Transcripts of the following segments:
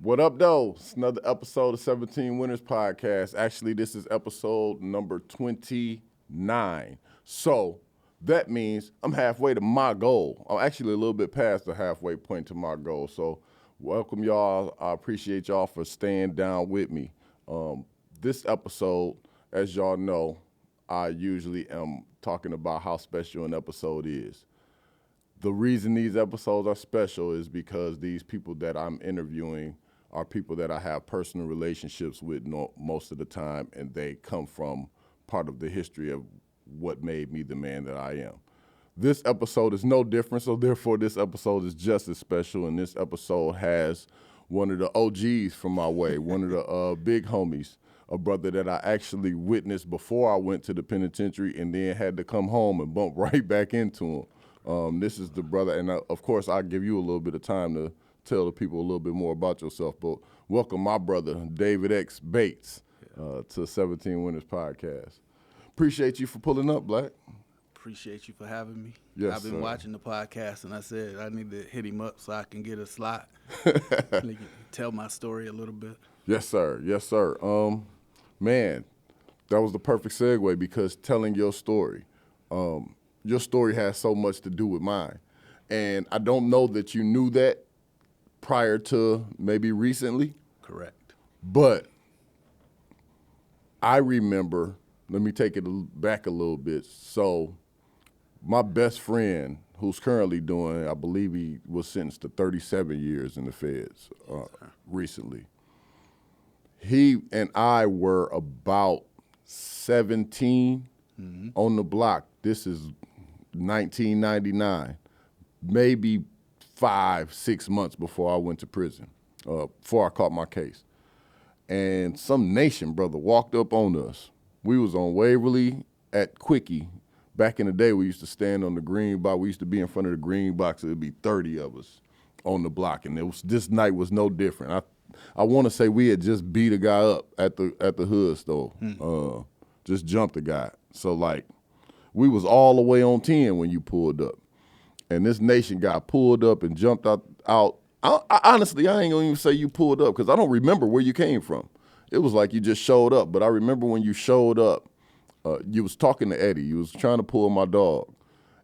What up, though? It's another episode of 17 Winners Podcast. Actually, this is episode number 29. So that means I'm halfway to my goal. I'm actually a little bit past the halfway point to my goal. So welcome, y'all. I appreciate y'all for staying down with me. This episode, as y'all know, I usually am talking about how special an episode is. The reason these episodes are special is because these people that I'm interviewing are people that I have personal relationships with most of the time, and they come from part of the history of what made me the man that I am. This episode is no different, so therefore this episode is just as special, and this episode has one of the OGs from my way, one of the big homies, a brother that I actually witnessed before I went to the penitentiary and then had to come home and bump right back into him. This is the brother, and of course I'll give you a little bit of time to tell the people a little bit more about yourself, but welcome my brother, David X. Bates, to 17 Winners Podcast. Appreciate you for pulling up, Black. Appreciate you for having me. Yes, I've been sir. watching the podcast, and I said I need to hit him up so I can get a slot. Tell my story a little bit. Yes, sir. Yes, sir. Man, that was the perfect segue because telling your story has so much to do with mine. And I don't know that you knew that prior to maybe recently. Correct. But I remember, let me take it back a little bit. So my best friend, who's currently doing, I believe he was sentenced to 37 years in the feds recently. He and I were about 17 on the block. This is 1999, maybe 5-6 months before I went to prison, before I caught my case. And some nation brother walked up on us. We was on Waverly at Quickie. Back in the day, we used to stand on the green box. We used to be in front of the green box. It would be 30 of us on the block, and this night was no different. I want to say we had just beat a guy up at the hood store, just jumped a guy. So like, we was all the way on 10 when you pulled up. And this nation guy pulled up and jumped out. Honestly, I ain't gonna even say you pulled up because I don't remember where you came from. It was like you just showed up. But I remember when you showed up, you was talking to Eddie. You was trying to pull my dog,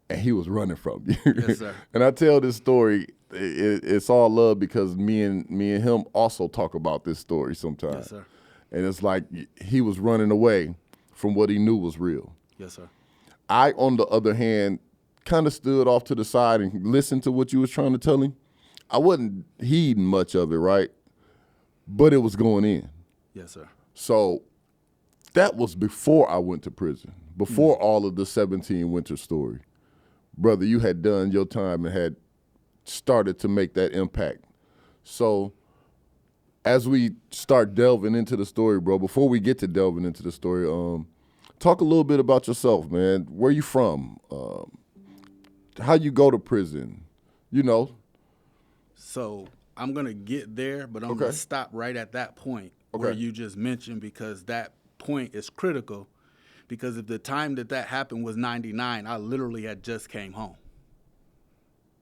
and he was running from you. Yes, sir. And I tell this story, it's all love because me and him also talk about this story sometimes. Yes, sir. And it's like he was running away from what he knew was real. Yes, sir. I, on the other hand, kind of stood off to the side and listened to what you was trying to tell him. I wasn't heeding much of it, right? But it was going in. Yes, sir. So that was before I went to prison, before all of the 17 Winter story. Brother, you had done your time and had started to make that impact. So as we start delving into the story, bro, before we get to delving into the story, talk a little bit about yourself, man. Where you from? How you go to prison? You know. So I'm going to get there, but I'm going to stop right at that point where you just mentioned, because that point is critical. Because if the time that happened was 99, I literally had just came home.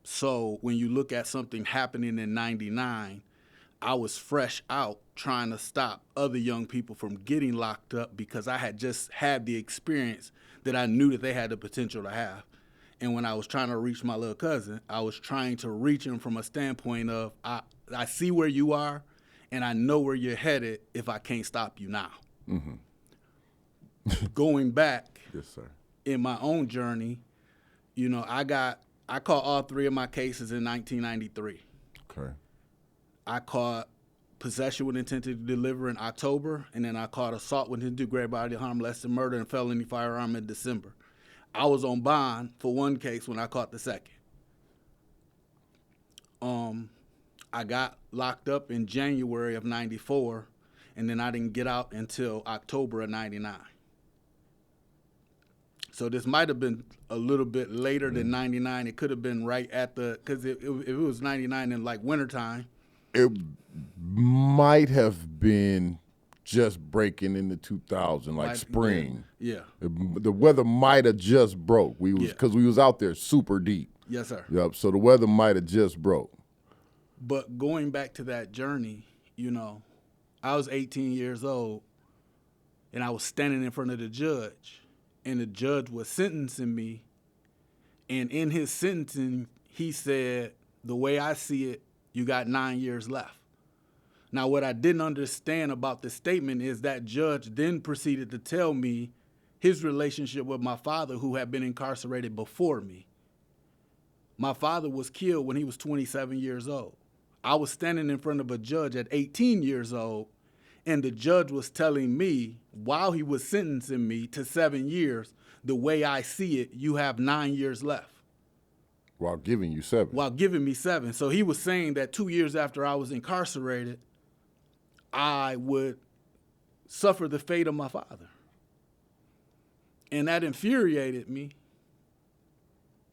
So when you look at something happening in 99, I was fresh out trying to stop other young people from getting locked up because I had just had the experience that I knew that they had the potential to have. And when I was trying to reach my little cousin, I was trying to reach him from a standpoint of, I see where you are, and I know where you're headed if I can't stop you now. Mm-hmm. Going back Yes, sir. in my own journey, you know, I caught all three of my cases in 1993. Okay. I caught possession with intent to deliver in October, and then I caught assault with intent to great bodily harm, less than murder, and felony firearm in December. I was on bond for one case when I caught the second. I got locked up in January of 94, and then I didn't get out until October of 99. So this might have been a little bit later than 99. It could have been right at because if it was 99 in like wintertime. It might have been just breaking into 2000, like spring. Yeah. The weather might have just broke. Because we was out there super deep. Yes, sir. Yep. So the weather might have just broke. But going back to that journey, you know, I was 18 years old, and I was standing in front of the judge, and the judge was sentencing me, and in his sentencing, he said, the way I see it, you got 9 years left. Now, what I didn't understand about this statement is that judge then proceeded to tell me his relationship with my father, who had been incarcerated before me. My father was killed when he was 27 years old. I was standing in front of a judge at 18 years old, and the judge was telling me, while he was sentencing me to 7 years, the way I see it, you have 9 years left. While giving you 7. While giving me 7. So he was saying that 2 years after I was incarcerated, I would suffer the fate of my father. And that infuriated me,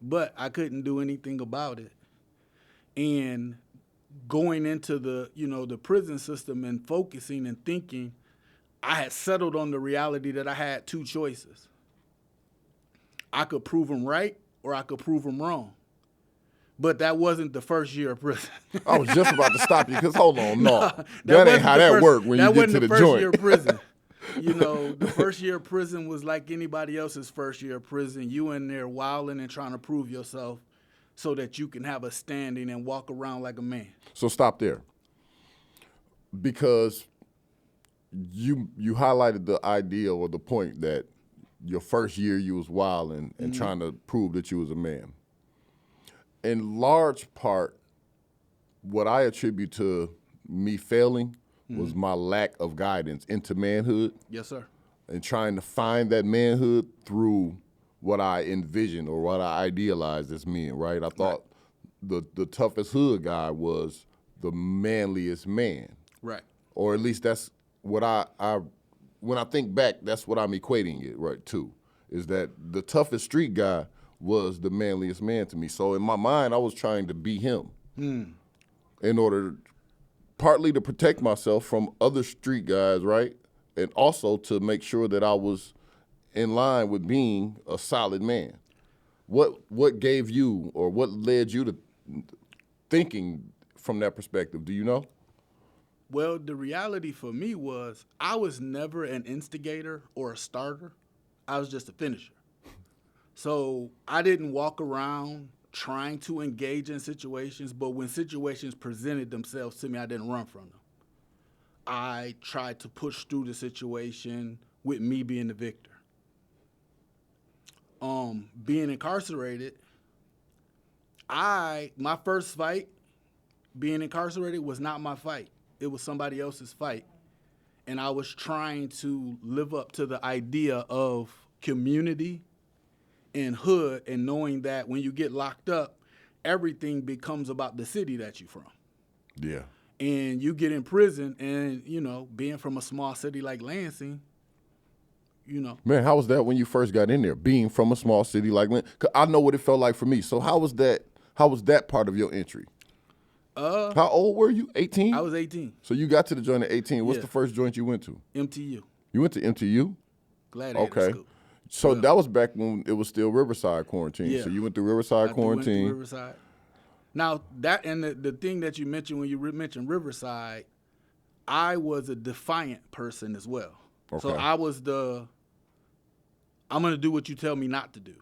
but I couldn't do anything about it. And going into the, the prison system and focusing and thinking, I had settled on the reality that I had 2 choices. I could prove them right or I could prove them wrong. But that wasn't the first year of prison. I was just about to stop you because hold on, no. That ain't how that worked when you get to the joint. That wasn't the first year of prison. The first year of prison was like anybody else's first year of prison. You in there wilding and trying to prove yourself so that you can have a standing and walk around like a man. So stop there. Because you highlighted the idea or the point that your first year you was wilding and trying to prove that you was a man. In large part, what I attribute to me failing was my lack of guidance into manhood. Yes, sir. And trying to find that manhood through what I envisioned or what I idealized as men, right? I thought the toughest hood guy was the manliest man. Right. Or at least that's what I when I think back, that's what I'm equating it right to, is that the toughest street guy was the manliest man to me. So in my mind, I was trying to be him in order partly to protect myself from other street guys, right? And also to make sure that I was in line with being a solid man. What gave you or what led you to thinking from that perspective? Do you know? Well, the reality for me was I was never an instigator or a starter. I was just a finisher. So I didn't walk around trying to engage in situations, but when situations presented themselves to me, I didn't run from them. I tried to push through the situation with me being the victor. Being incarcerated, my first fight, being incarcerated, was not my fight. It was somebody else's fight. And I was trying to live up to the idea of community and hood, and knowing that when you get locked up, everything becomes about the city that you're from. Yeah. And you get in prison, and, being from a small city like Lansing, Man, how was that when you first got in there, being from a small city like Lansing? 'Cause I know what it felt like for me. So how was that part of your entry? How old were you? 18? I was 18. So you got to the joint at 18. What's the first joint you went to? MTU. You went to MTU? Gladiator School. So that was back when it was still Riverside quarantine. Yeah. So you went through Riverside quarantine. Went through Riverside. Now, that and the thing that you mentioned when you mentioned Riverside, I was a defiant person as well. Okay. So I was I'm going to do what you tell me not to do.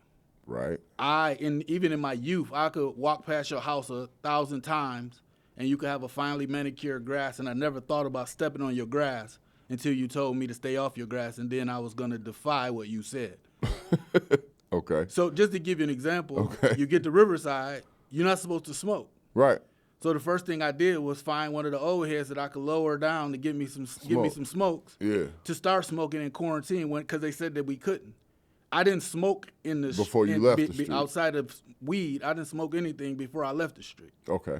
Right. Even in my youth, I could walk past your house 1,000 times and you could have a finely manicured grass, and I never thought about stepping on your grass until you told me to stay off your grass, and then I was going to defy what you said. Okay. So just to give you an example, you get to Riverside, you're not supposed to smoke. Right. So the first thing I did was find one of the old heads that I could lower down to give me some smokes. Yeah. To start smoking in quarantine because they said that we couldn't. I didn't smoke in the before you left the street. Outside of weed, I didn't smoke anything before I left the street. Okay.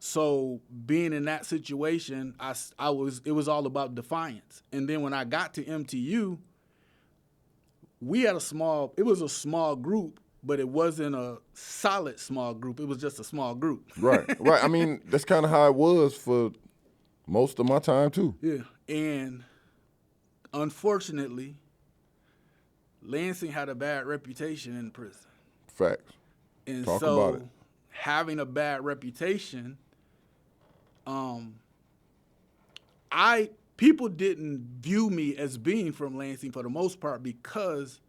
So being in that situation, it was all about defiance. And then when I got to MTU, it was a small group, but it wasn't a solid small group. It was just a small group. Right. I mean, that's kind of how it was for most of my time too. Yeah. And unfortunately, Lansing had a bad reputation in prison. Facts. And Talk about it. Having a bad reputation, people didn't view me as being from Lansing for the most part because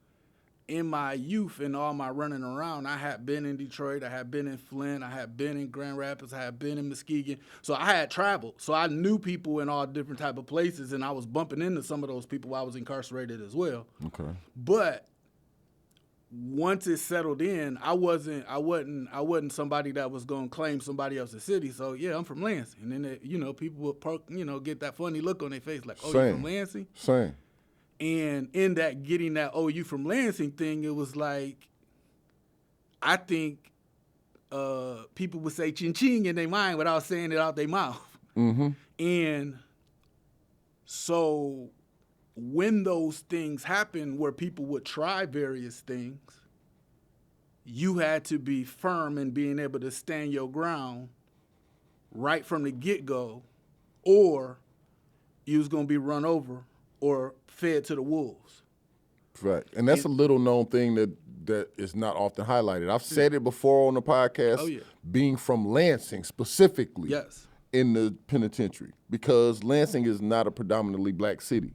in my youth and all my running around, I had been in Detroit, I had been in Flint, I had been in Grand Rapids, I had been in Muskegon. So I had traveled. So I knew people in all different type of places, and I was bumping into some of those people while I was incarcerated as well. Okay. But once it settled in, I wasn't somebody that was going to claim somebody else's city. So yeah, I'm from Lansing. And then people would get that funny look on their face like, "Oh, you from Lansing?" Same. And in that getting that, "Oh, you from Lansing" thing, it was like, I think people would say "ching ching" in their mind without saying it out their mouth. Mm-hmm. And so when those things happen where people would try various things, you had to be firm in being able to stand your ground right from the get-go, or you was going to be run over or fed to the wolves. Right. And that's a little known thing that is not often highlighted. I've said it before on the podcast, being from Lansing specifically in the penitentiary, because Lansing is not a predominantly black city.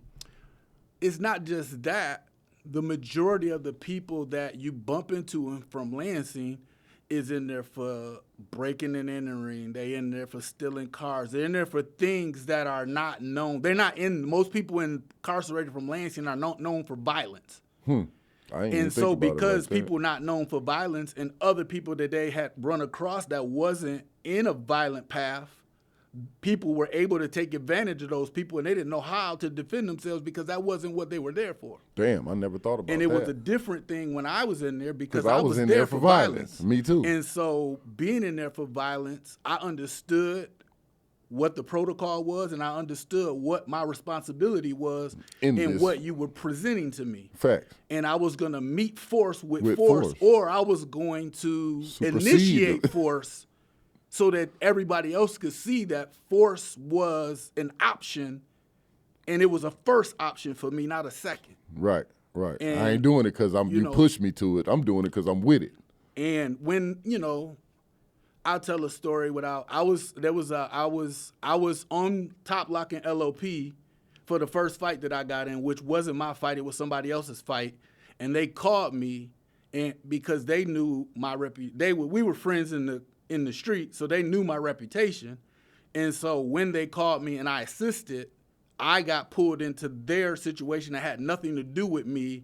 It's not just that. The majority of the people that you bump into from Lansing is in there for breaking and entering. They in there for stealing cars. They're in there for things that are not known. They're not in. Most people incarcerated from Lansing are not known for violence. And so because people not known for violence and other people that they had run across that wasn't in a violent path, people were able to take advantage of those people, and they didn't know how to defend themselves because that wasn't what they were there for. Damn, I never thought about that. And it was a different thing when I was in there because I was in there for violence. Me too. And so being in there for violence, I understood what the protocol was, and I understood what my responsibility was in what you were presenting to me. Fact. And I was going to meet force with force, or I was going to initiate force so that everybody else could see that force was an option, and it was a first option for me, not a second. Right. And I ain't doing it because you pushed me to it. I'm doing it because I'm with it. And when, I'll tell a story I was on Top Lock and LOP for the first fight that I got in, which wasn't my fight, it was somebody else's fight. And they called me and because they knew my we were friends in the street, so they knew my reputation. And so when they called me and I assisted, I got pulled into their situation that had nothing to do with me,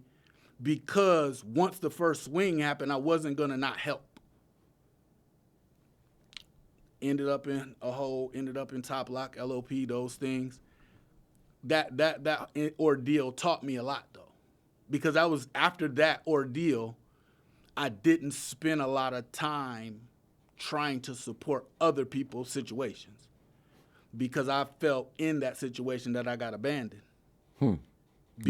because once the first swing happened, I wasn't gonna not help. Ended up in Top Lock, LOP, those things. That ordeal taught me a lot though, because after that ordeal, I didn't spend a lot of time trying to support other people's situations, because I felt in that situation that I got abandoned. You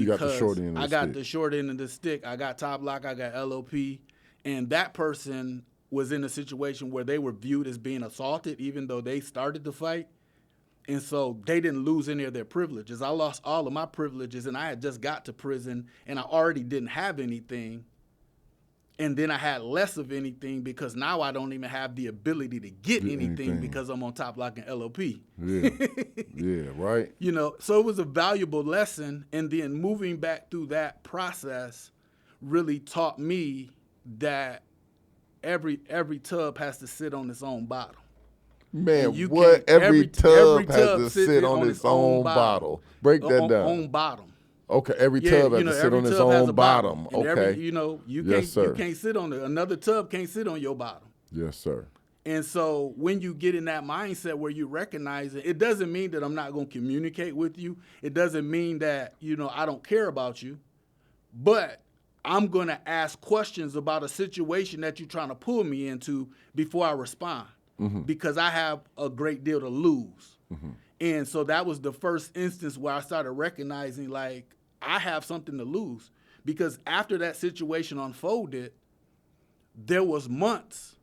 got the short end of the stick. I got the short end of the stick. I got Top Lock, I got LOP, and that person was in a situation where they were viewed as being assaulted even though they started the fight. And so they didn't lose any of their privileges. I lost all of my privileges, and I had just got to prison, and I already didn't have anything. And then I had less of anything because now I don't even have the ability to get anything because I'm on Top Lock and LOP. Yeah, right. So it was a valuable lesson. And then moving back through that process really taught me that every tub has to sit on its own bottom. Man, what? Every tub has to sit on its own bottle. Break that down. Own bottom. Okay, every tub has to sit on its own bottom. Okay. You can't sit on it. Another tub can't sit on your bottom. Yes, sir. And so when you get in that mindset where you recognize it, it doesn't mean that I'm not going to communicate with you. It doesn't mean that, I don't care about you. But I'm going to ask questions about a situation that you're trying to pull me into before I respond, because I have a great deal to lose. And so that was the first instance where I started recognizing, like, I have something to lose, because after that situation unfolded, there was months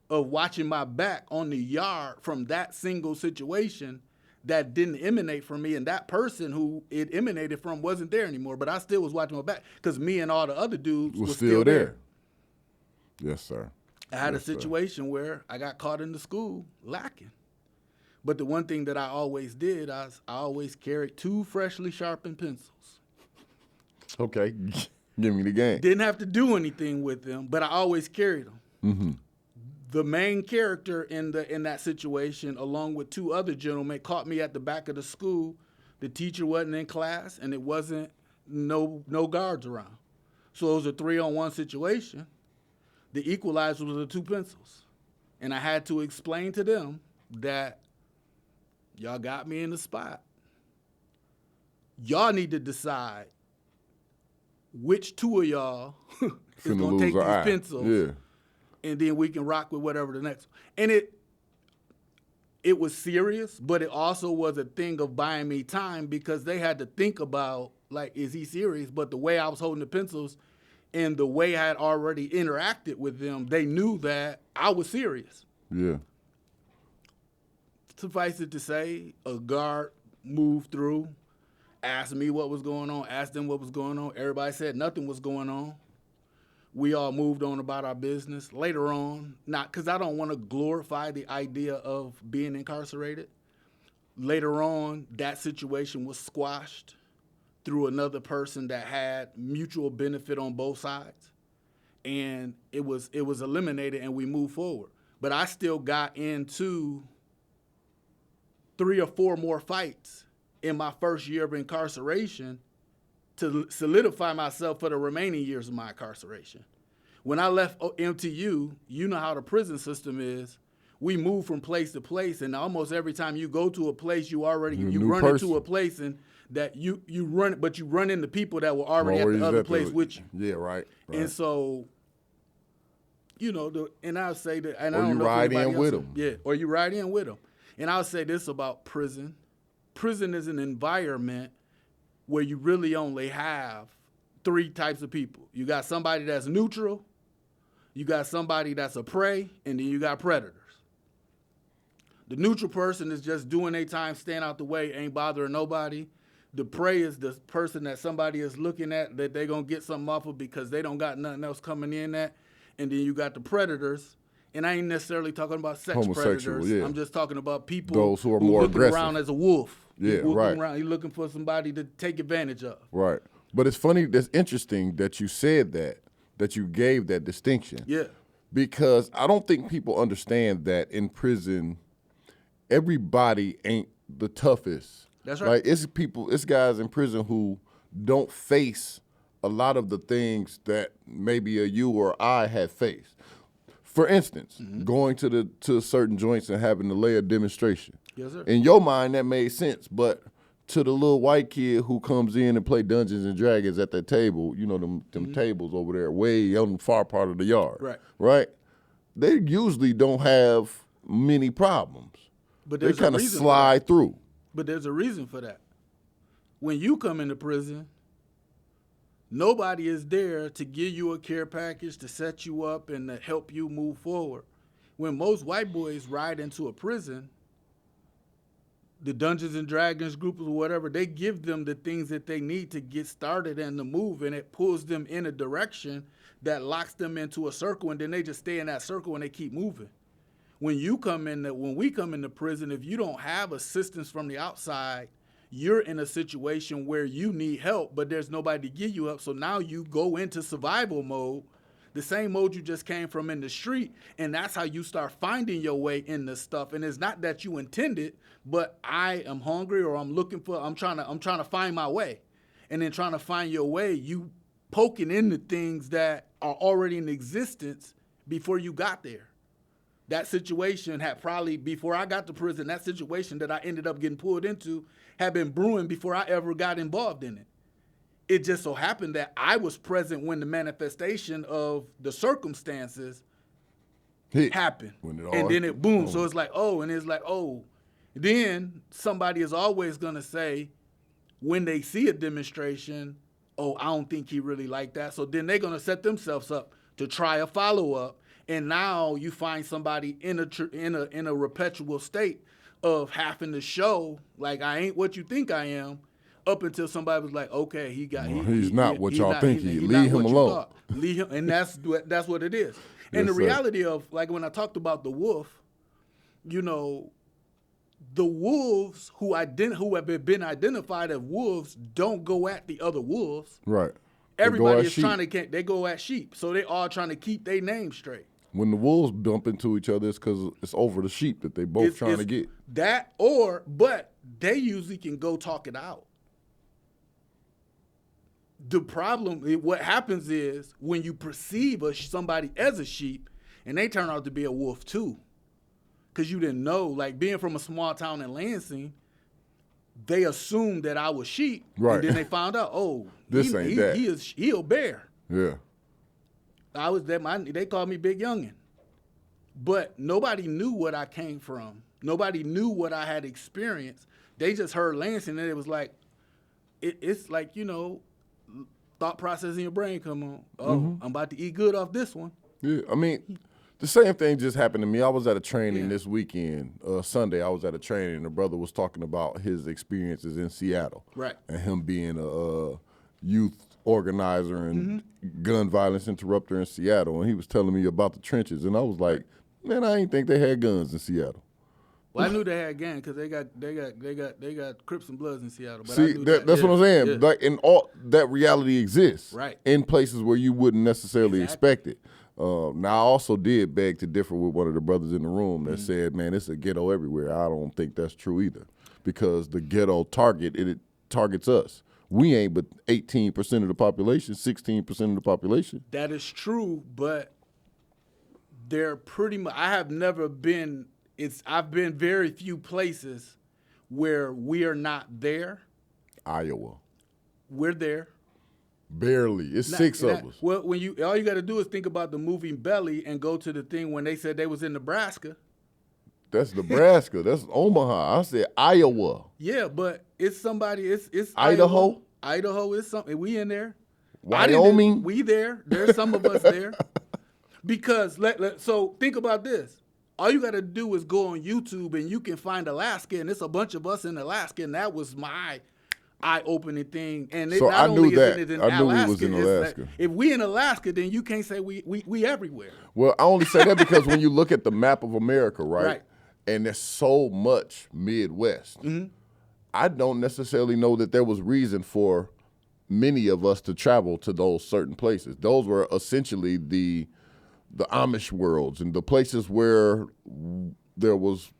of watching my back on the yard from that single situation that didn't emanate from me, and that person who it emanated from wasn't there anymore, but I still was watching my back because me and all the other dudes were still there. Yes, sir. I had a situation where I got caught in the school lacking. But the one thing that I always did, I always carried 2 freshly sharpened pencils. Okay, give me the game. Didn't have to do anything with them, but I always carried them. Mm-hmm. The main character in that situation, along with 2 other gentlemen, caught me at the back of the school. The teacher wasn't in class, and it wasn't no guards around. So it was a 3-on-1 situation. The equalizer was the 2 pencils. And I had to explain to them that y'all got me in the spot. Y'all need to decide which 2 of y'all is going to take these pencils. Yeah. And then we can rock with whatever the next one. And it was serious, but it also was a thing of buying me time because they had to think about, like, is he serious? But the way I was holding the pencils and the way I had already interacted with them, they knew that I was serious. Yeah. Suffice it to say, a guard moved through, asked me what was going on, asked them what was going on. Everybody said nothing was going on. We all moved on about our business. Later on, not because I don't want to glorify the idea of being incarcerated. Later on, that situation was squashed through another person that had mutual benefit on both sides. And it was eliminated and we moved forward. But I still got into 3 or 4 more fights in my first year of incarceration to solidify myself for the remaining years of my incarceration. When I left MTU, you know how the prison system is. We move from place to place, and almost every time you go to a place, you run into a place and that you run into people that were already at the other place with you. Yeah, right. And so, and I'll say that, and or I don't you know ride in with them. Yeah, or you ride in with them. And I'll say this about prison. Prison is an environment where you really only have 3 types of people. You got somebody that's neutral, you got somebody that's a prey, and then you got predators. The neutral person is just doing their time, staying out the way, ain't bothering nobody. The prey is the person that somebody is looking at that they're going to get something off of because they don't got nothing else coming in at. And then you got the predators. And I ain't necessarily talking about sex predators. Yeah. I'm just talking about people those who are more looking aggressive. around as a wolf. Yeah, right. Around, you're looking for somebody to take advantage of. Right. But it's funny, that's interesting that you said that you gave that distinction. Yeah. Because I don't think people understand that in prison, everybody ain't the toughest. That's right. Like, it's guys in prison who don't face a lot of the things that maybe you or I had faced. For instance, going to certain joints and having to lay a demonstration. Yes, sir. In your mind, that made sense, but to the little white kid who comes in and play Dungeons and Dragons at that table, them tables over there, way on the far part of the yard, right? They usually don't have many problems. But they kind of slide through. But there's a reason for that. When you come into prison, nobody is there to give you a care package, to set you up, and to help you move forward. When most white boys ride into a prison, the Dungeons and Dragons group or whatever, they give them the things that they need to get started and to move, and it pulls them in a direction that locks them into a circle, and then they just stay in that circle and they keep moving. When we come into prison, if you don't have assistance from the outside, you're in a situation where you need help, but there's nobody to give you help. So now you go into survival mode, the same mode you just came from in the street, and that's how you start finding your way in this stuff. And it's not that you intended, but I am hungry or I'm trying to find my way. And then trying to find your way, you poking into things that are already in existence before you got there. That situation had probably, before I got to prison, that situation that I ended up getting pulled into had been brewing before I ever got involved in it. It just so happened that I was present when the manifestation of the circumstances happened. And then it boomed. So it's like, Then somebody is always going to say, when they see a demonstration, I don't think he really liked that. So then they're going to set themselves up to try a follow-up. And now you find somebody in a perpetual state of having to show, like, I ain't what you think I am, up until somebody was like, okay, he's not what y'all think he is. Leave him alone. Leave him, and that's what it is. And the reality of, like, when I talked about the wolf, the wolves who have been identified as wolves don't go at the other wolves. Right. Everybody is they go at sheep. So they all trying to keep their name straight. When the wolves bump into each other, it's because it's over the sheep that they both trying to get. But they usually can go talk it out. The problem, what happens is when you perceive somebody as a sheep and they turn out to be a wolf too, because you didn't know, like being from a small town in Lansing, they assumed that I was sheep, right. And then they found out, he a bear. Yeah. They called me Big Youngin. But nobody knew what I came from. Nobody knew what I had experienced. They just heard Lansing and it was like, it's like, thought process in your brain come on. Oh, I'm about to eat good off this one. Yeah, I mean, the same thing just happened to me. I was at a training this weekend. Sunday, I was at a training, and the brother was talking about his experiences in Seattle. Right. And him being a youth organizer and gun violence interrupter in Seattle. And he was telling me about the trenches. And I was like, man, I didn't think they had guns in Seattle. Well, I knew they had gangs because they got Crips and Bloods in Seattle. But see, that's what I'm saying. Yeah. Like, and all that reality exists, right, in places where you wouldn't necessarily expect it. Now, I also did beg to differ with one of the brothers in the room that said, "Man, it's a ghetto everywhere." I don't think that's true either, because the ghetto it targets us. We ain't but 18% of the population, 16% of the population. That is true, but they're pretty much. I've been very few places where we are not there. Iowa. We're there. Barely. It's six of us. Well, all you got to do is think about the movie Belly and go to the thing when they said they was in Nebraska. That's Nebraska. That's Omaha. I said Iowa. Yeah, but it's somebody. It's Idaho. Idaho is something. We in there. Wyoming. We there. There's some of us there. Because so think about this. All you got to do is go on YouTube and you can find Alaska, and it's a bunch of us in Alaska, and that was my eye-opening thing. And so not I knew only that. Is it in I knew Alaska, we was in Alaska. Like, if we in Alaska, then you can't say we everywhere. Well, I only say that because when you look at the map of America, right? And there's so much Midwest. I don't necessarily know that there was reason for many of us to travel to those certain places. Those were essentially the Amish worlds and the places where there was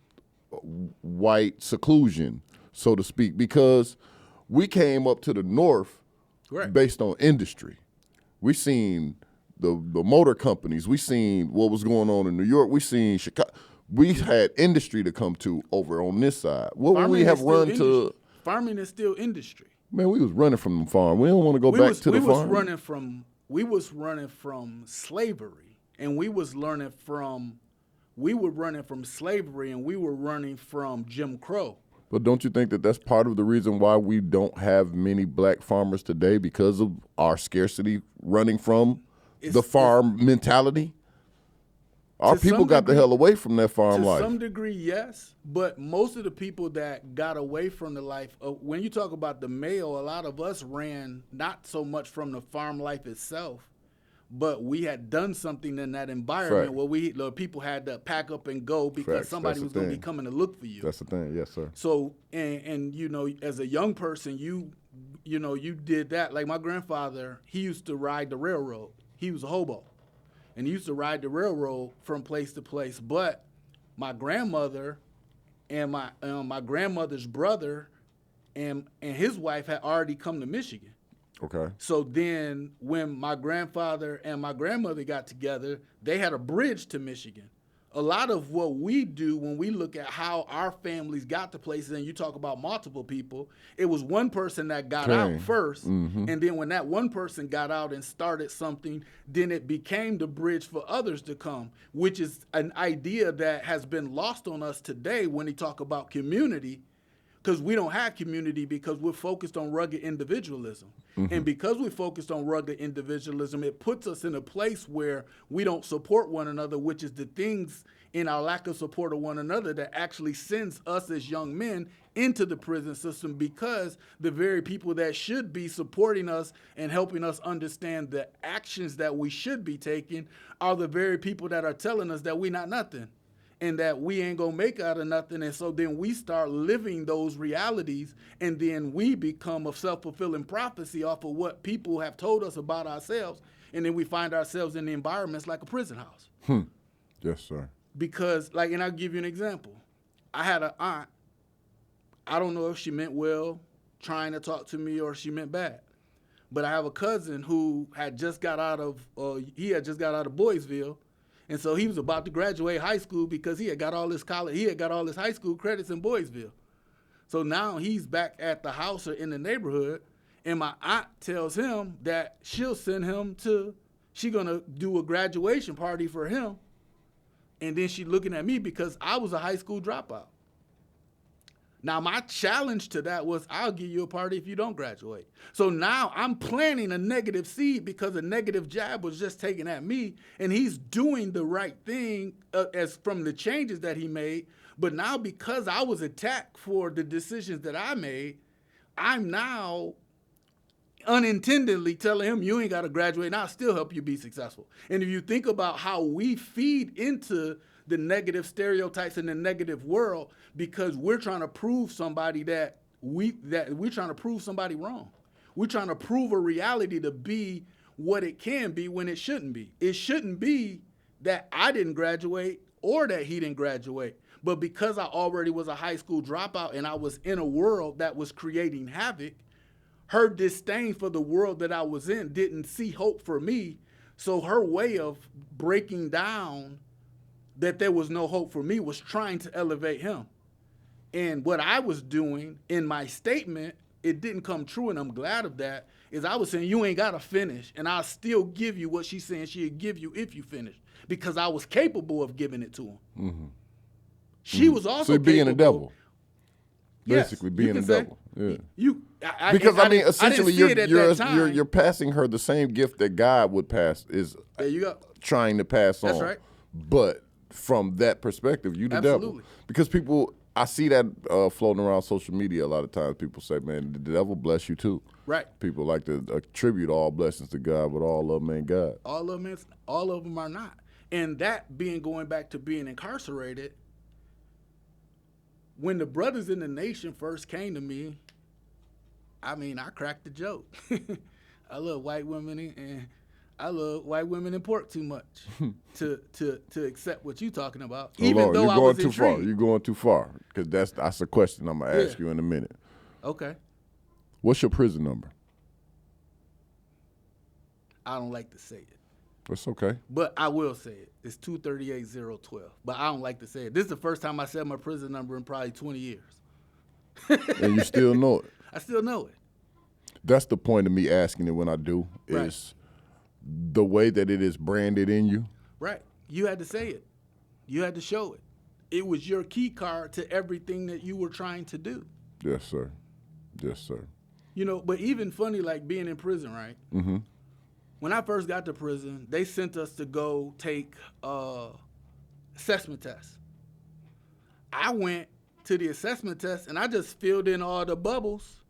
white seclusion, so to speak, because we came up to the north based on industry. We seen the motor companies. We seen what was going on in New York. We seen Chicago. We had industry to come to over on this side. What would we have run to? Farming is still industry. Man, we was running from the farm. We don't want to go back to the farm. We was running from slavery, and we were running from slavery, and we were running from Jim Crow. But don't you think that that's part of the reason why we don't have many black farmers today, because of our scarcity running from the farm mentality? Our people got the hell away from that farm life. To some degree, yes. But most of the people that got away from the life, when you talk about the male, a lot of us ran not so much from the farm life itself, but we had done something in that environment where the people had to pack up and go because somebody was going to be coming to look for you. That's the thing, yes, sir. So, and as a young person, you did that. Like my grandfather, he used to ride the railroad. He was a hobo. And he used to ride the railroad from place to place. But my grandmother and my grandmother's brother and his wife had already come to Michigan. Okay. So then when my grandfather and my grandmother got together, they had a bridge to Michigan. A lot of what we do when we look at how our families got to places, and you talk about multiple people, it was one person that got out first, and then when that one person got out and started something, then it became the bridge for others to come, which is an idea that has been lost on us today when you talk about community, because we don't have community because we're focused on rugged individualism. And because we're focused on rugged individualism, it puts us in a place where we don't support one another, which is the things in our lack of support of one another that actually sends us as young men into the prison system, because the very people that should be supporting us and helping us understand the actions that we should be taking are the very people that are telling us that we're not nothing. and that we ain't gonna make out of nothing. And so then we start living those realities, and then we become a self-fulfilling prophecy off of what people have told us about ourselves. And then we find ourselves in the environments like a prison house. Yes, sir. Because, and I'll give you an example. I had an aunt, I don't know if she meant well trying to talk to me or she meant bad. But I have a cousin who had just got out of Boysville. And so he was about to graduate high school because he had got all his high school credits in Boysville. So now he's back at the house or in the neighborhood, and my aunt tells him that she'll send him she's gonna do a graduation party for him. And then she's looking at me because I was a high school dropout. Now, my challenge to that was, I'll give you a party if you don't graduate. So now I'm planting a negative seed because a negative jab was just taken at me, and he's doing the right thing as from the changes that he made. But now because I was attacked for the decisions that I made, I'm now unintendedly telling him, you ain't got to graduate, and I'll still help you be successful. And if you think about how we feed into the negative stereotypes in the negative world, because we're trying to prove somebody that we're trying to prove somebody wrong. We're trying to prove a reality to be what it can be when it shouldn't be. It shouldn't be that I didn't graduate or that he didn't graduate. But because I already was a high school dropout and I was in a world that was creating havoc, her disdain for the world that I was in didn't see hope for me. So her way of breaking down that there was no hope for me was trying to elevate him. And what I was doing in my statement, it didn't come true, and I'm glad of that, is I was saying, you ain't got to finish, and I'll still give you what she's saying she'll give you if you finish, because I was capable of giving it to him. Mm-hmm. She was also being capable. a devil. Yes, basically being a devil. Yeah. Because essentially you're passing her the same gift that God would pass there you go. Trying to pass on. That's right. But from that perspective, you the Absolutely. devil. Because I see that floating around social media a lot of times. People say, man, the devil bless you too. Right. People like to attribute all blessings to God, but all of them ain't God. All of them are not. And that going back to being incarcerated, when the brothers in the nation first came to me, I cracked the joke. I love white women and I love white women and pork too much to accept what you're talking about. Even though I was intrigued. You're going too far, because that's a question I'm gonna ask you in a minute. Okay. What's your prison number? I don't like to say it. That's okay. But I will say it. It's 238-012. But I don't like to say it. This is the first time I said my prison number in probably 20 years. And you still know it? I still know it. That's the point of me asking it when I do, is the way that it is branded in you. Right. You had to say it. You had to show it. It was your key card to everything that you were trying to do. Yes, sir. Yes, sir. But even funny, like being in prison, right? Mm-hmm. When I first got to prison, they sent us to go take assessment tests. I went to the assessment test, and I just filled in all the bubbles,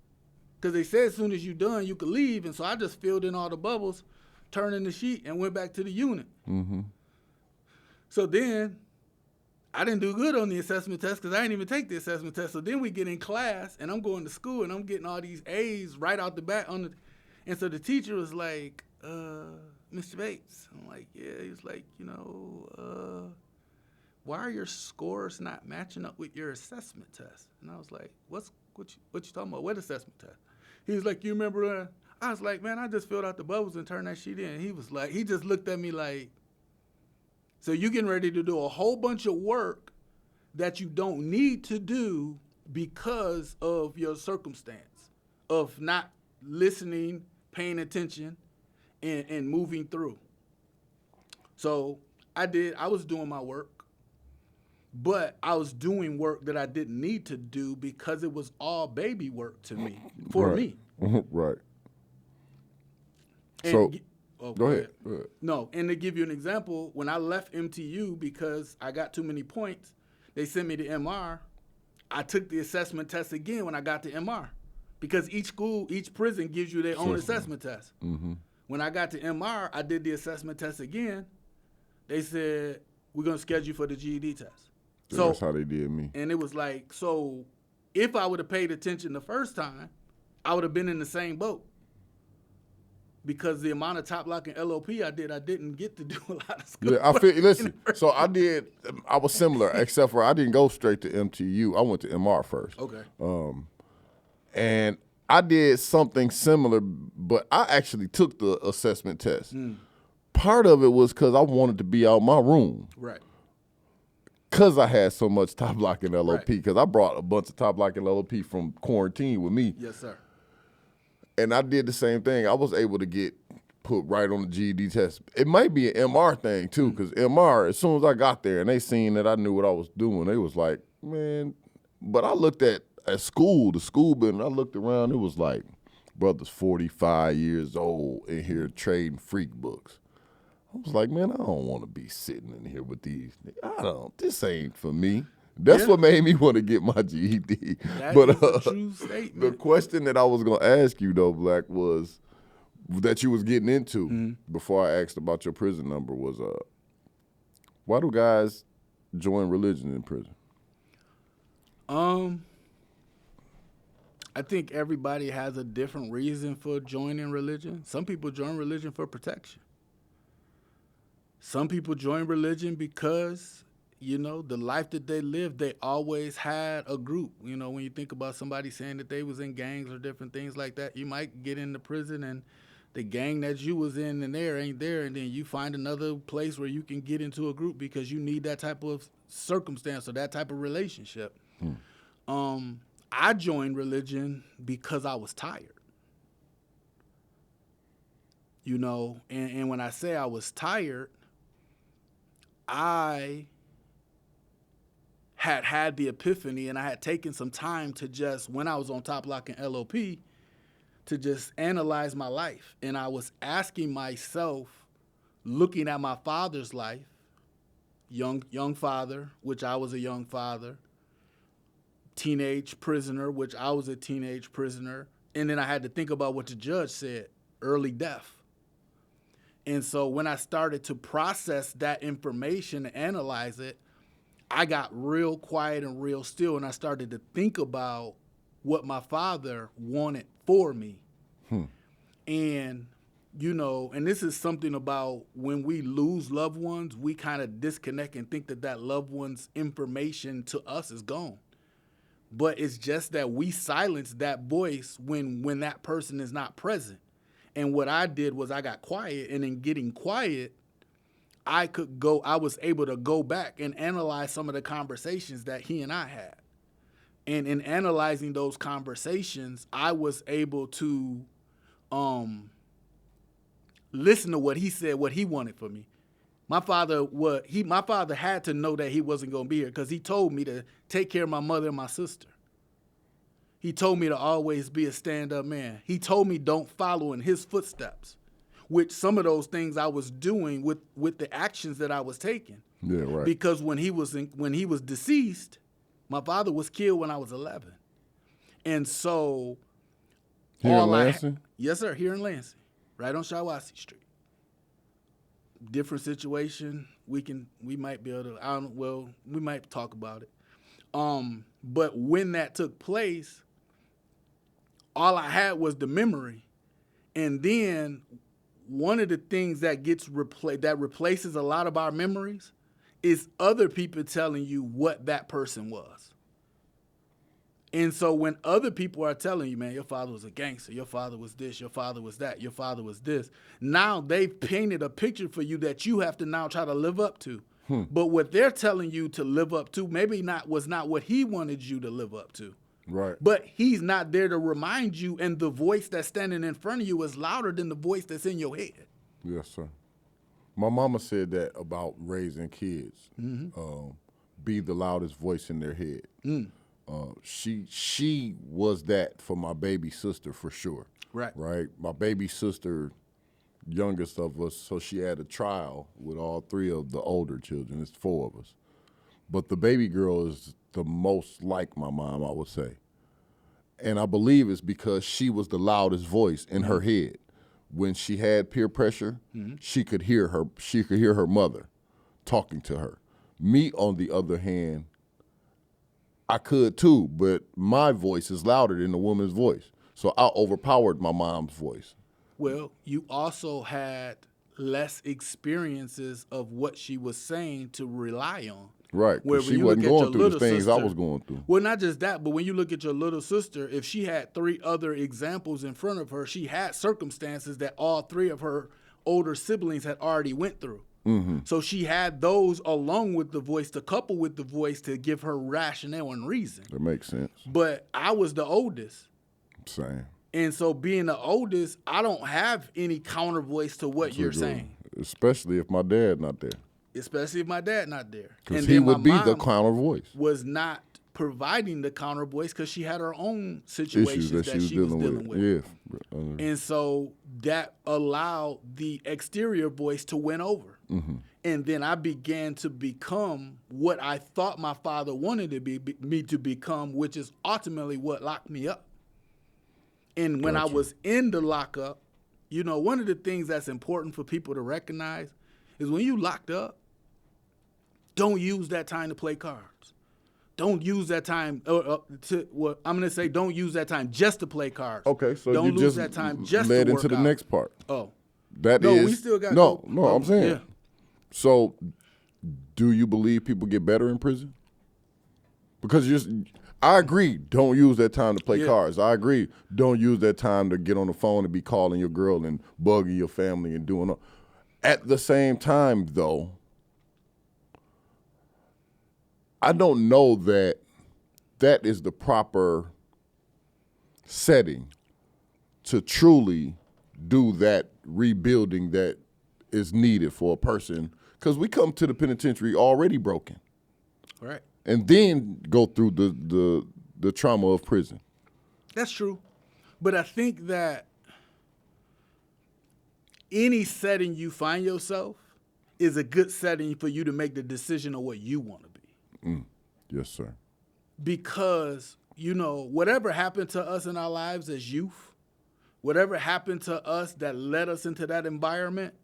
because they said as soon as you're done, you could leave. And so I just filled in all the bubbles, turned in the sheet, and went back to the unit. Mm-hmm. So then I didn't do good on the assessment test because I didn't even take the assessment test. So then we get in class, and I'm going to school, and I'm getting all these A's right out the bat. And so the teacher was like, Mr. Bates. I'm like, yeah. He was like, why are your scores not matching up with your assessment test? And I was like, what you talking about? What assessment test? He was like, you remember? I was like, man, I just filled out the bubbles and turned that sheet in. He was like, he just looked at me like, so you getting ready to do a whole bunch of work that you don't need to do because of your circumstance of not listening, paying attention, and moving through. So I was doing my work, but I was doing work that I didn't need to do because it was all baby work to me, for me. Right. And go ahead. No, and to give you an example, when I left MTU because I got too many points, they sent me to MR. I took the assessment test again when I got to MR, because each prison gives you their own assessment test. Mm-hmm. When I got to MR, I did the assessment test again. They said, we're going to schedule you for the GED test. Yeah, So that's how they did me. And it was like, so if I would have paid attention the first time, I would have been in the same boat. Because the amount of top lock and LOP I didn't get to do a lot of school. Yeah, I feel. Listen, so I was similar, except for I didn't go straight to MTU. I went to MR first. Okay. And I did something similar, but I actually took the assessment test. Part of it was because I wanted to be out my room. Right. Because I had so much top lock and LOP. Because I brought a bunch of top lock and LOP from quarantine with me. Yes, sir. And I did the same thing. I was able to get put right on the GED test. It might be an MR thing, too, because MR, as soon as I got there and they seen that I knew what I was doing, they was like, man. But I looked at school, the school building, I looked around, it was like, brothers 45 years old in here trading freak books. I was like, man, I don't want to be sitting in here with these. This ain't for me. That's what made me want to get my GED. That but is a true statement. The question that I was going to ask you, though, Black, was that you was getting into before I asked about your prison number was, why do guys join religion in prison? I think everybody has a different reason for joining religion. Some people join religion for protection. Some people join religion because, the life that they lived, they always had a group. When you think about somebody saying that they was in gangs or different things like that, you might get into prison and the gang that you was in and there ain't there, and then you find another place where you can get into a group because you need that type of circumstance or that type of relationship. I joined religion because I was tired. And when I say I was tired, I had the epiphany, and I had taken some time to just, when I was on Top Lock and LOP, to just analyze my life. And I was asking myself, looking at my father's life, young father, which I was a young father, teenage prisoner, which I was a teenage prisoner, and then I had to think about what the judge said, early death. And so when I started to process that information and analyze it, I got real quiet and real still, and I started to think about what my father wanted for me. And, and this is something about when we lose loved ones, we kind of disconnect and think that loved one's information to us is gone. But it's just that we silence that voice when that person is not present. And what I did was I got quiet, and in getting quiet, I was able to go back and analyze some of the conversations that he and I had. And in analyzing those conversations, I was able to listen to what he said, what he wanted for me. My father had to know that he wasn't going to be here because he told me to take care of my mother and my sister. He told me to always be a stand-up man. He told me don't follow in his footsteps, which some of those things I was doing with the actions that I was taking. Yeah, right. Because when he was deceased, my father was killed when I was 11. And so Here in Lansing? Yes, sir, here in Lansing, right on Shiawassee Street. Different situation. We might be able to, we might talk about it. But when that took place, all I had was the memory. And then one of the things that replaces a lot of our memories is other people telling you what that person was. And so when other people are telling you, man, your father was a gangster, your father was this, your father was that, your father was this, now they've painted a picture for you that you have to now try to live up to. But what they're telling you to live up to was not what he wanted you to live up to. Right. But he's not there to remind you, and the voice that's standing in front of you is louder than the voice that's in your head. Yes, sir. My mama said that about raising kids. Be the loudest voice in their head. She was that for my baby sister for sure. Right. My baby sister, youngest of us, so she had a trial with all three of the older children. It's 4 of us. But the baby girl is the most like my mom, I would say. And I believe it's because she was the loudest voice in her head. When she had peer pressure, she could hear her mother talking to her. Me, on the other hand, I could too, but my voice is louder than the woman's voice. So I overpowered my mom's voice. Well, you also had less experiences of what she was saying to rely on. Right, Where because when she you wasn't look at going your through the little things I sister- was going through. Well, not just that, but when you look at your little sister, if she had 3 other examples in front of her, she had circumstances that all 3 of her older siblings had already went through. Mm-hmm. So she had those along with the voice to couple with the voice to give her rationale and reason. That makes sense. But I was the oldest. Same. And so being the oldest, I don't have any counter voice to what you're saying. Especially if my dad not there. Especially if my dad not there. Because he would be the counter voice. Was not providing the counter voice because she had her own situations that she was dealing with. Yeah. And so that allowed the exterior voice to win over. Mm-hmm. And then I began to become what I thought my father wanted me to become, which is ultimately what locked me up. And when I was in the lockup, you know, one of the things that's important for people to recognize is when you locked up, don't use that time to play cards. Don't use that time I'm going to say don't use that time just to play cards. Okay, so don't you lose just that time just led to work into the out. next part. Oh. That no, is, we still got no, I'm saying. Yeah. So do you believe people get better in prison? Because I agree, don't use that time to play cards. I agree, don't use that time to get on the phone and be calling your girl and bugging your family and doing all. At the same time, though, I don't know that that is the proper setting to truly do that rebuilding that is needed for a person, because we come to the penitentiary already broken. Right. And then go through the trauma of prison. That's true. But I think that any setting you find yourself is a good setting for you to make the decision of what you want to be. Yes, sir. Because, you know, whatever happened to us in our lives as youth, whatever happened to us that led us into that environment,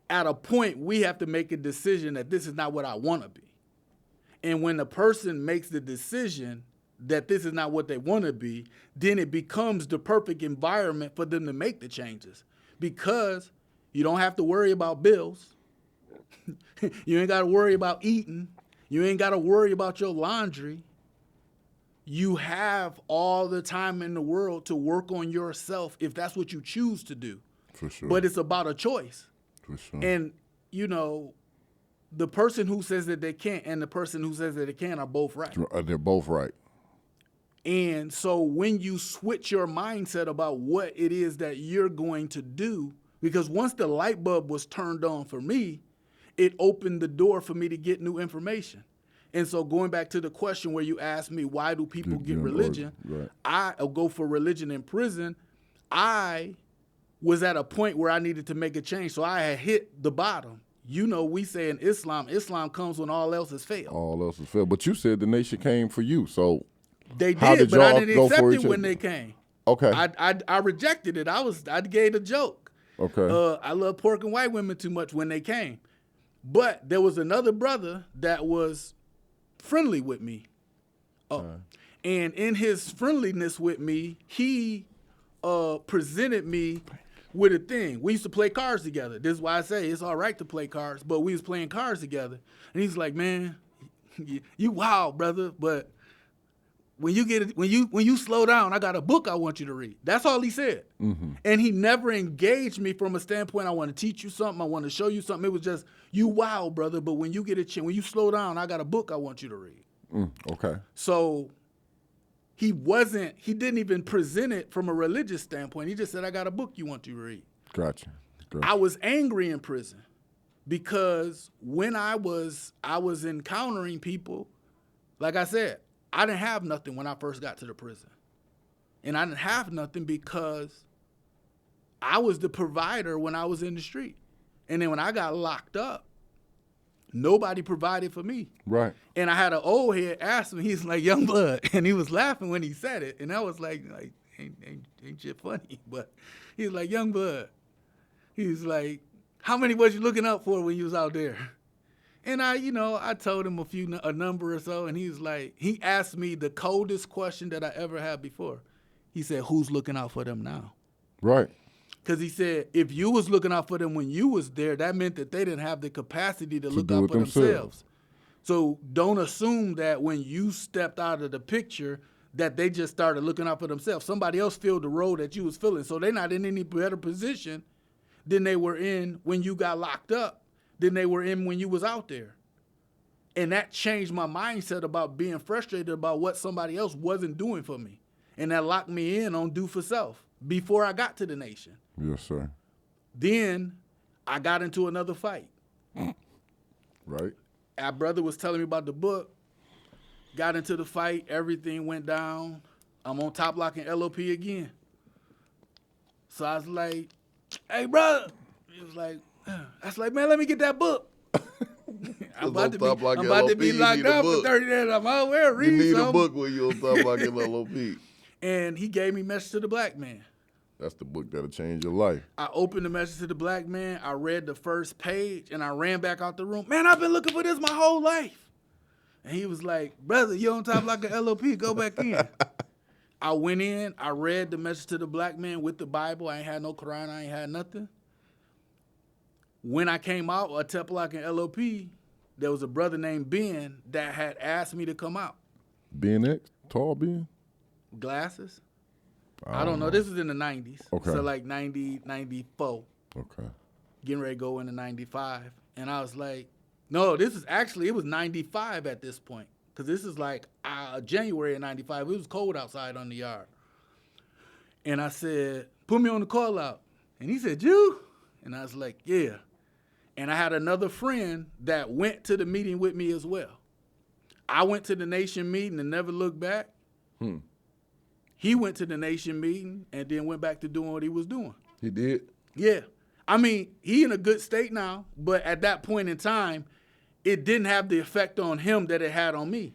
at a point we have to make a decision that this is not what I want to be. And when the person makes the decision that this is not what they want to be, then it becomes the perfect environment for them to make the changes. Because you don't have to worry about bills. You ain't got to worry about eating. You ain't got to worry about your laundry. You have all the time in the world to work on yourself if that's what you choose to do. For sure. But it's about a choice. For sure. And, you know, the person who says that they can't and the person who says that they can are both right. They're both right. And so when you switch your mindset about what it is that you're going to do, because once the light bulb was turned on for me, it opened the door for me to get new information. And so going back to the question where you asked me, why do people get religion? Right. I go for religion in prison. I was at a point where I needed to make a change. So I had hit the bottom. You know, we say in Islam comes when all else has failed. All else has failed. But you said the nation came for you, so they how did, but I didn't go accept for it each when other? they came. Okay. I rejected it. I gave a joke. Okay. I love pork and white women too much when they came. But there was another brother that was friendly with me. And in his friendliness with me, he presented me with a thing. We used to play cards together. This is why I say it's all right to play cards, but we was playing cards together. And he's like, man, you wild, brother, but when you slow down, I got a book I want you to read. That's all he said. Mm-hmm. And he never engaged me from a standpoint, I want to teach you something, I want to show you something. It was just, you wild, brother, but when you get a chance, when you slow down, I got a book I want you to read. Okay. So he didn't even present it from a religious standpoint. He just said, I got a book you want you to read. Gotcha. I was angry in prison because when I was encountering people, like I said, I didn't have nothing when I first got to the prison. And I didn't have nothing because I was the provider when I was in the street. And then when I got locked up, nobody provided for me. Right. And I had an old head ask me, he's like, young blood. And he was laughing when he said it. And I was like ain't shit funny. But he's like, young blood. He's like, how many was you looking up for when you was out there? And I told him a number or so, and he asked me the coldest question that I ever had before. He said, "Who's looking out for them now?" Right. Because he said, if you was looking out for them when you was there, that meant that they didn't have the capacity to look out for themselves. So don't assume that when you stepped out of the picture that they just started looking out for themselves. Somebody else filled the role that you was filling. So they're not in any better position than they were in when you got locked up, than they were in when you was out there. And that changed my mindset about being frustrated about what somebody else wasn't doing for me. And that locked me in on do for self before I got to the nation. Yes, sir. Then I got into another fight. Right. Our brother was telling me about the book. Got into the fight. Everything went down. I'm on Top Lock and LOP again. So I was like, "Hey, brother." He was like, I was like, "Man, let me get that book." I'm about to be locked up for 30 days. I'm out there reading You need something. a book when you're on Top Lock and LOP. And he gave me Message to the Black Man. That's the book that'll change your life. I opened the Message to the Black Man. I read the first page, and I ran back out the room. "Man, I've been looking for this my whole life." And he was like, "Brother, you're on Top Like a LOP. Go back in." I went in. I read the Message to the Black Man with the Bible. I ain't had no Quran. I ain't had nothing. When I came out of Top Lock and LOP, there was a brother named Ben that had asked me to come out. Ben X? Tall Ben? Glasses? I don't know. This was in the 90s. Okay. So like 90, 94. Okay. Getting ready to go into 95. And I was like, no, it was 95 at this point. Because this is like January of 95. It was cold outside on the yard. And I said, "Put me on the call out." And he said, "You?" And I was like, "Yeah." And I had another friend that went to the meeting with me as well. I went to the nation meeting and never looked back. He went to the nation meeting and then went back to doing what he was doing. He did? Yeah. I mean, he in a good state now, but at that point in time, it didn't have the effect on him that it had on me.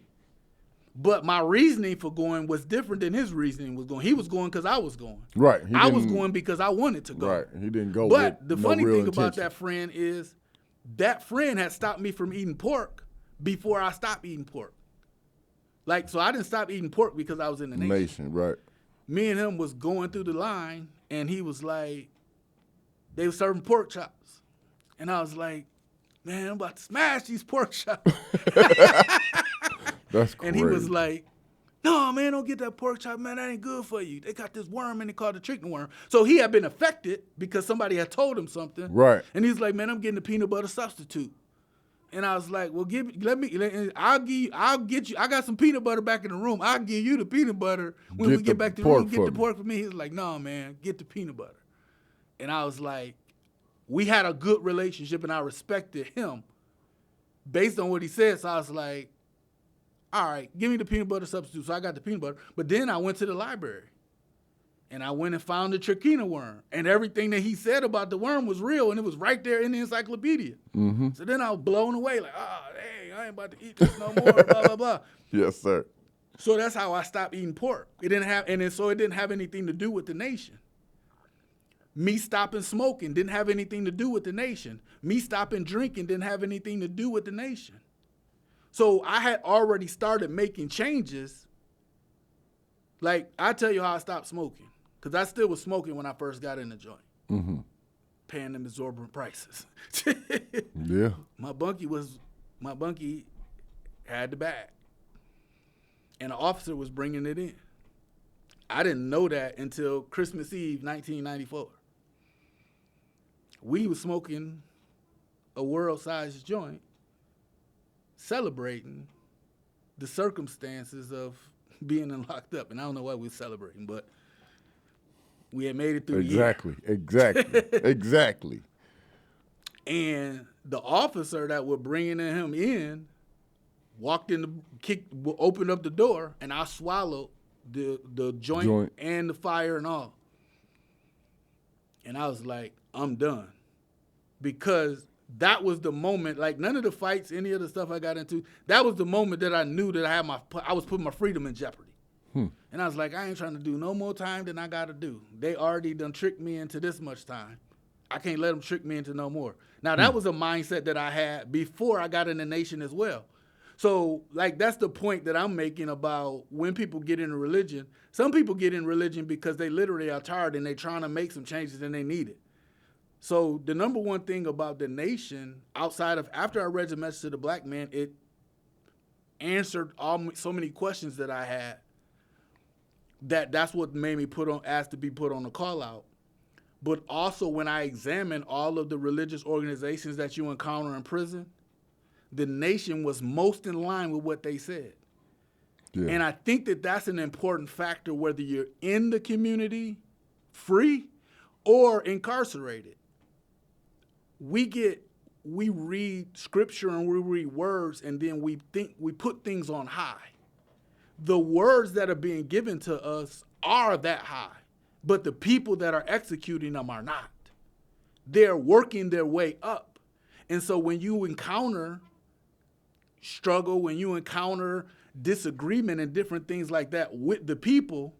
But my reasoning for going was different than his reasoning was going. He was going because I was going. Right. I was going because I wanted to go. Right. He didn't go But with the no funny real thing about intention. that friend is that friend had stopped me from eating pork before I stopped eating pork. Like, so I didn't stop eating pork because I was in the nation. Right. Me and him was going through the line, and he was like, they were serving pork chops. And I was like, "Man, I'm about to smash these pork chops." That's crazy. And he was like, "No, man, don't get that pork chop, man. That ain't good for you. They got this worm in it called the chicken worm." So he had been affected because somebody had told him something. Right. And he's like, "Man, I'm getting the peanut butter substitute." And I was like, "Well, I'll get you. I got some peanut butter back in the room. I'll give you the peanut butter when we get back to the room. Get the pork for me." He was like, "No, man, get the peanut butter." And I was like, we had a good relationship and I respected him based on what he said. So I was like, "All right, give me the peanut butter substitute." So I got the peanut butter. But then I went to the library and I went and found the trichina worm. And everything that he said about the worm was real, and it was right there in the encyclopedia. Mm-hmm. So then I was blown away, like, "Oh, dang, I ain't about to eat this no more," blah, blah, blah. Yes, sir. So that's how I stopped eating pork. It didn't have anything to do with the nation. Me stopping smoking didn't have anything to do with the nation. Me stopping drinking didn't have anything to do with the nation. So I had already started making changes. Like, I tell you how I stopped smoking. Because I still was smoking when I first got in the joint. Mm-hmm. Paying them exorbitant prices. Yeah. My bunkie had the bag. And an officer was bringing it in. I didn't know that until Christmas Eve, 1994. We was smoking a world-sized joint, celebrating the circumstances of being locked up. And I don't know why we were celebrating, but we had made it through Exactly. Exactly. And the officer that was bringing him in walked in, opened up the door, and I swallowed the joint and the fire and all. And I was like, I'm done. Because that was the moment, like none of the fights, any of the stuff I got into, that was the moment that I knew that I was putting my freedom in jeopardy. And I was like, I ain't trying to do no more time than I got to do. They already done tricked me into this much time. I can't let them trick me into no more. Now, that was a mindset that I had before I got in the nation as well. So, like, that's the point that I'm making about when people get into religion. Some people get in religion because they literally are tired and they're trying to make some changes and they need it. So the number one thing about the nation, outside of after I read the message to the black man, it answered so many questions that I had. That's what made me asked to be put on the call out. But also when I examined all of the religious organizations that you encounter in prison, the nation was most in line with what they said. Yeah. And I think that that's an important factor, whether you're in the community, free, or incarcerated. We read scripture and we read words, and then we put things on high. The words that are being given to us are that high, but the people that are executing them are not. They're working their way up. And so when you encounter struggle, when you encounter disagreement and different things like that with the people,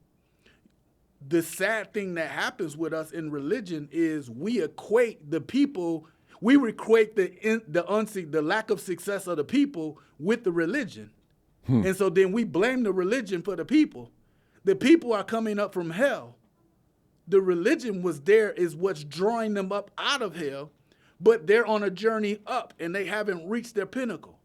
the sad thing that happens with us in religion is we equate the people, we equate the lack of success of the people with the religion. And so then we blame the religion for the people. The people are coming up from hell. The religion is what's drawing them up out of hell, but they're on a journey up and they haven't reached their pinnacle.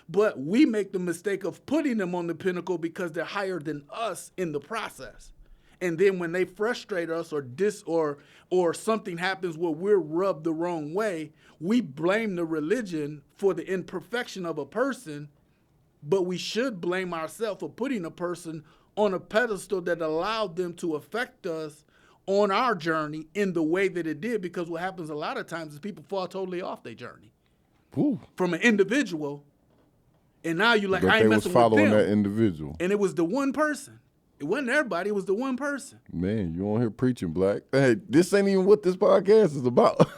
But we make the mistake of putting them on the pinnacle because they're higher than us in the process. And then when they frustrate us or something happens where we're rubbed the wrong way, we blame the religion for the imperfection of a person, but we should blame ourselves for putting a person on a pedestal that allowed them to affect us on our journey in the way that it did, because what happens a lot of times is people fall totally off their journey. Ooh. From an individual. And now you're like, but I ain't messing with them. They was following that individual. And it was the one person. It wasn't everybody. It was the one person. Man, you on here preaching, Black. Hey, this ain't even what this podcast is about.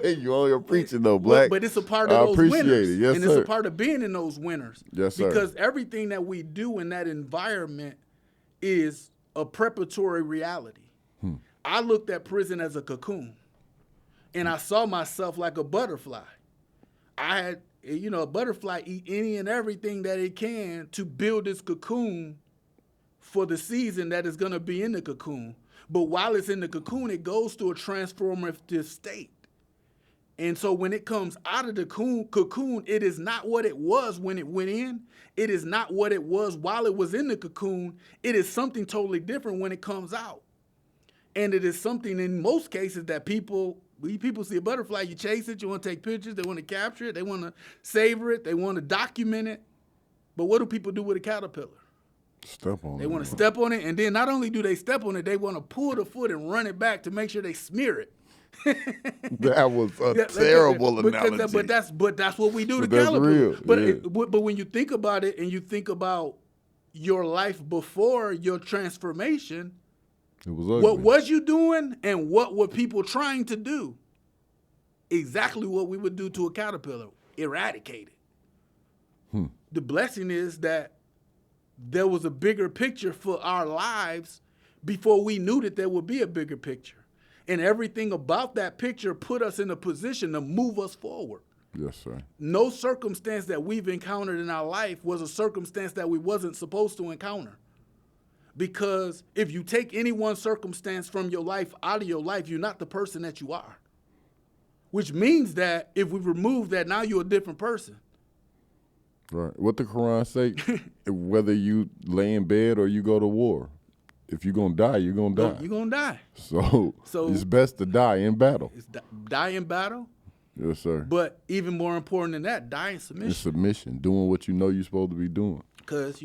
You on here preaching, though, Black. But it's a part of those winners. It. Yes, and sir. It's a part of being in those winners. Yes, sir. Because everything that we do in that environment is a preparatory reality. I looked at prison as a cocoon. And I saw myself like a butterfly. I had, a butterfly eat any and everything that it can to build its cocoon for the season that is going to be in the cocoon. But while it's in the cocoon, it goes through a transformative state. And so when it comes out of the cocoon, it is not what it was when it went in. It is not what it was while it was in the cocoon. It is something totally different when it comes out. And it is something in most cases that people see a butterfly, you chase it, you want to take pictures, they want to capture it, they want to savor it, they want to document it. But what do people do with a caterpillar? Step on it. They want to step on it, and then not only do they step on it, they want to pull the foot and run it back to make sure they smear it. That was a terrible analogy. But that's what we do to that's caterpillars. real. But when you think about it and you think about your life before your transformation, it was ugly. What was you doing and what were people trying to do? Exactly what we would do to a caterpillar, eradicate it. The blessing is that there was a bigger picture for our lives before we knew that there would be a bigger picture. And everything about that picture put us in a position to move us forward. Yes, sir. No circumstance that we've encountered in our life was a circumstance that we wasn't supposed to encounter. Because if you take any one circumstance from your life out of your life, you're not the person that you are. Which means that if we remove that, now you're a different person. Right. What the Quran say, whether you lay in bed or you go to war, if you're going to die, you're going to die. You're going to die. So it's best to die in battle. Die in battle. Yes, sir. But even more important than that, die in submission. In submission, doing what you know you're supposed to be doing. Because,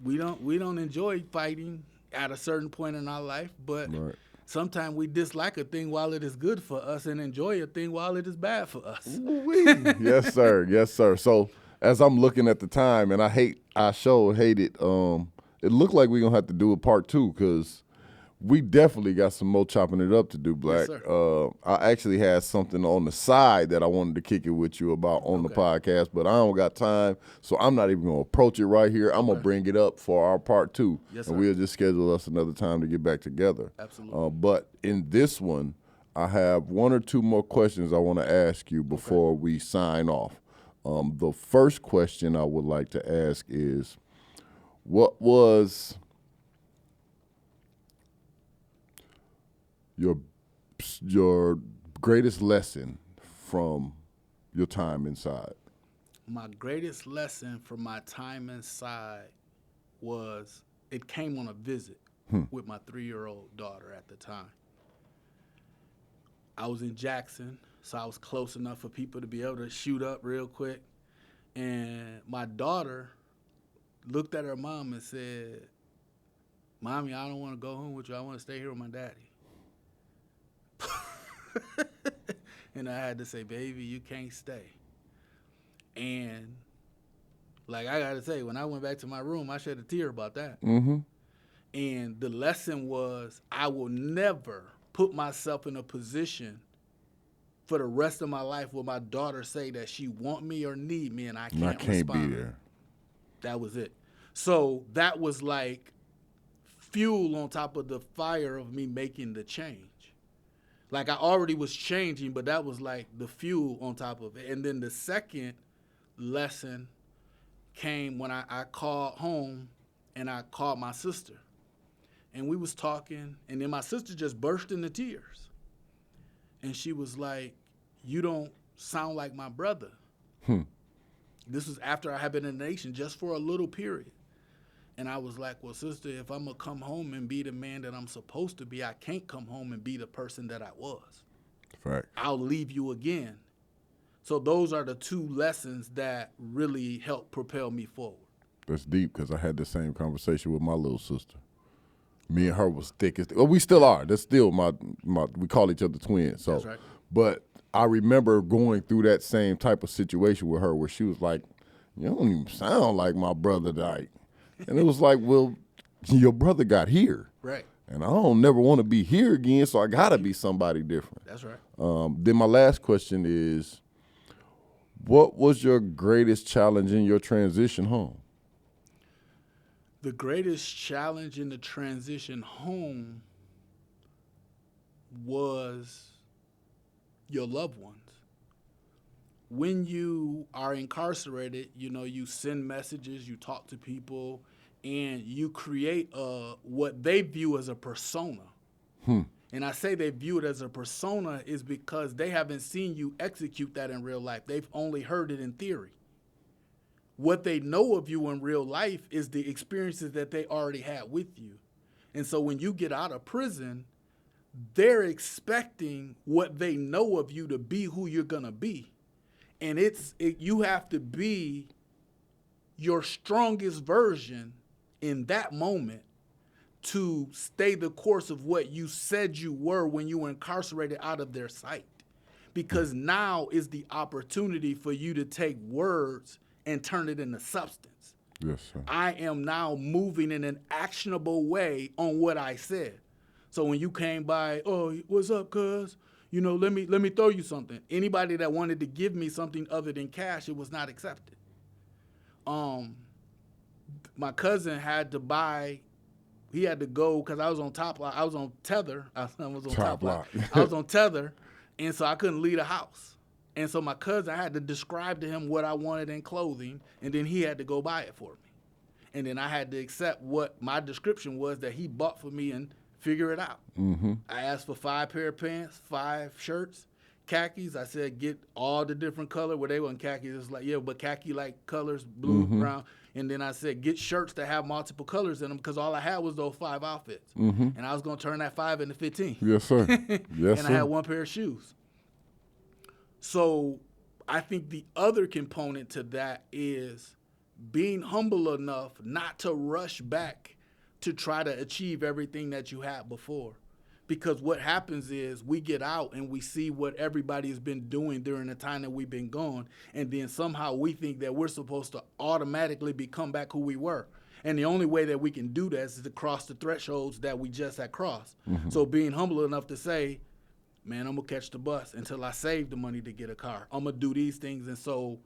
we don't enjoy fighting at a certain point in our life, but sometimes we dislike a thing while it is good for us and enjoy a thing while it is bad for us. Yes, sir. Yes, sir. So as I'm looking at the time, and I hate it, it looked like we're going to have to do a part 2 because we definitely got some more chopping it up to do, Black. Yes, sir. I actually had something on the side that I wanted to kick it with you about on the podcast, but I don't got time, so I'm not even going to approach it right here. I'm going to bring it up for our part 2, yes, and sir. we'll just schedule us another time to get back together. Absolutely. But in this one, I have one or two more questions I want to ask you before we sign off. The first question I would like to ask is, what was your greatest lesson from your time inside? My greatest lesson from my time inside was it came on a visit with my 3-year-old daughter at the time. I was in Jackson, so I was close enough for people to be able to shoot up real quick. And my daughter looked at her mom and said, "Mommy, I don't want to go home with you. I want to stay here with my daddy." And I had to say, "Baby, you can't stay." And like I gotta say, when I went back to my room, I shed a tear about that. Mm-hmm. And the lesson was, I will never put myself in a position for the rest of my life where my daughter say that she want me or need me and I can't respond. Be there. That was it. So that was like fuel on top of the fire of me making the change. Like I already was changing, but that was like the fuel on top of it. And then the second lesson came when I called home and I called my sister. And we was talking, and then my sister just burst into tears. And she was like, "You don't sound like my brother." This was after I had been in the nation just for a little period. And I was like, "Well, sister, if I'm going to come home and be the man that I'm supposed to be, I can't come home and be the person that I was. Fact. I'll leave you again." So those are the two lessons that really helped propel me forward. That's deep, because I had the same conversation with my little sister. Me and her was thick as we still are. That's still my we call each other twins. So, That's right. But I remember going through that same type of situation with her where she was like, "You don't even sound like my brother." Like, and it was like, well, your brother got here. Right. And I don't never want to be here again, so I got to be somebody different. That's right. Then my last question is, what was your greatest challenge in your transition home? The greatest challenge in the transition home was your loved ones. When you are incarcerated, you send messages, you talk to people, and you create what they view as a persona. And I say they view it as a persona is because they haven't seen you execute that in real life. They've only heard it in theory. What they know of you in real life is the experiences that they already had with you. And so when you get out of prison, they're expecting what they know of you to be who you're going to be. And you have to be your strongest version in that moment to stay the course of what you said you were when you were incarcerated out of their sight. Because now is the opportunity for you to take words and turn it into substance. Yes, sir. I am now moving in an actionable way on what I said. So when you came by, "Oh, what's up, cuz? Let me throw you something." Anybody that wanted to give me something other than cash, it was not accepted. My cousin had to buy. He had to go because I was on top. I was on tether. I was on top block. I was on tether, and so I couldn't leave the house. And so my cousin, I had to describe to him what I wanted in clothing, and then he had to go buy it for me. And then I had to accept what my description was that he bought for me and figure it out. I asked for 5 pair of pants, 5 shirts, khakis. I said, get all the different color. Well, they weren't khakis. It's like, yeah, but khaki-like colors, blue, brown. And then I said, get shirts that have multiple colors in them because all I had was those 5 outfits. And I was going to turn that 5 into 15. Yes, sir. Yes, and I had 1 pair of shoes. So I think the other component to that is being humble enough not to rush back to try to achieve everything that you had before. Because what happens is we get out and we see what everybody has been doing during the time that we've been gone, and then somehow we think that we're supposed to automatically become back who we were. And the only way that we can do that is to cross the thresholds that we just had crossed. So being humble enough to say, man, I'm going to catch the bus until I save the money to get a car. I'm going to do these things. And so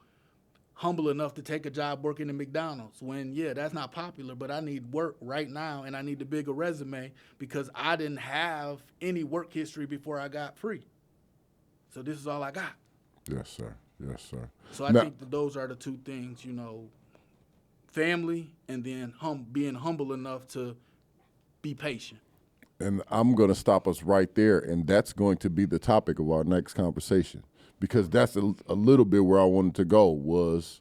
humble enough to take a job working at McDonald's when, yeah, that's not popular, but I need work right now and I need a bigger resume because I didn't have any work history before I got free. So this is all I got. Yes, sir. Yes, sir. So I think that those are the two things, family and then being humble enough to be patient. And I'm going to stop us right there, and that's going to be the topic of our next conversation, because that's a little bit where I wanted to go. Was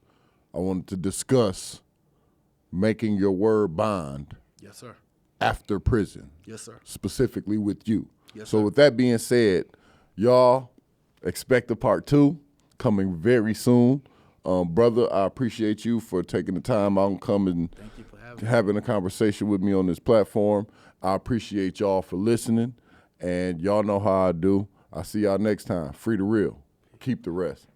I wanted to discuss making your word bond. Yes, sir. After prison. Yes, sir. Specifically with you. Yes, so sir. With that being said, y'all expect a part 2 coming very soon. Brother, I appreciate you for taking the time out and coming. Thank you for having a conversation with me on this platform. I appreciate y'all for listening, and y'all know how I do. I'll see y'all next time. Free the real. Keep the rest.